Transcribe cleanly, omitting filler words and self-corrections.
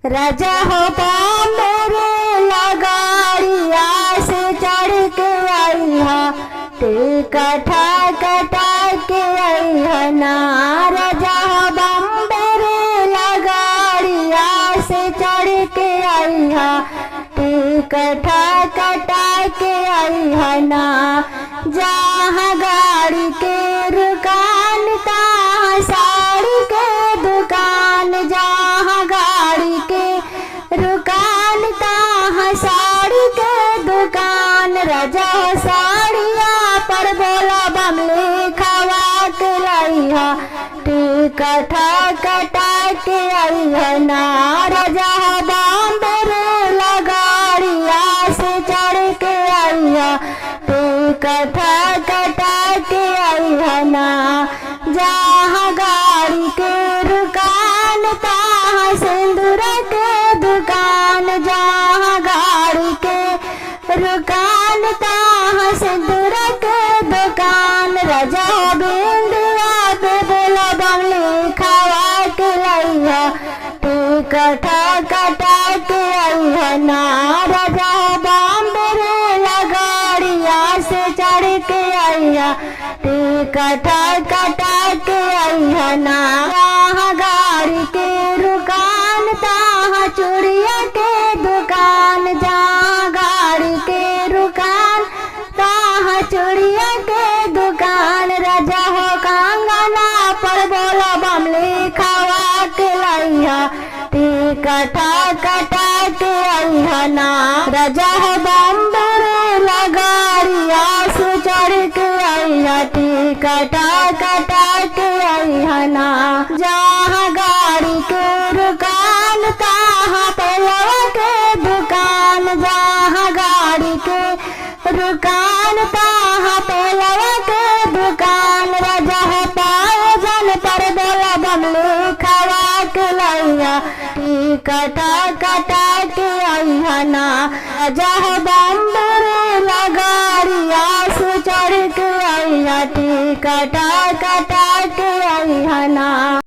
राजा हो मेरे लगाड़िया से चढ़ के आई हा टिकठा कटा के आई हा ना। राजा हो मेरे लगाड़िया से चढ़ के आई हा टिकठा कटा के आई हा ना। जहाँ गाड़ी के रुकान तहाँ साड़ी के दुकान, जहाँ गाड़ी के रुकान तहाँ साड़ी के दुकान। राजा साड़िया पर बोला बमले खवा के लाई हा टिकठा कटा के आई है ना। राजा बम्बरे लगाड़िया से चढ़ के आई है टिकठा कटा के आई है ना। जहाँ गाड़ी के रुकान तहाँ सिंदूर के दुकान, जहाँ गाड़ी के रुकान तहाँ सिंदूर के दुकान। राजा बिंदिया पे बोला बमले खवा के लाई है टिकठा कटा के आई है ना। राजा बम्बरे लगाड़िया से चढ़ के आई है टिकठा कटा के आई है ना। जहाँ गाड़ी के रुकान तहाँ चूड़िया के दुकान, जहाँ गाड़ी के रुकान तहाँ चूड़िया के दुकान। राजा हो कंगना पर बोला बमले खवा के लाई है टिकठा कटा के आई है ना। राजा हो बम्बरे लगाड़िया से चढ़ के आई है टिकठा कटा के आई है ना। जहाँ गाड़ी के रुकान तहाँ पलवा के दुकान, जहाँ गाड़ी के रुकान तहाँ पलवा के दुकान। राजा हो पायजन पर बोला बमले खवा के लाई है टिकठा कटा के आई है ना। राजा हो बम्बरे लगाड़िया से चढ़ के आई है टिकठा कटा के आई है ना।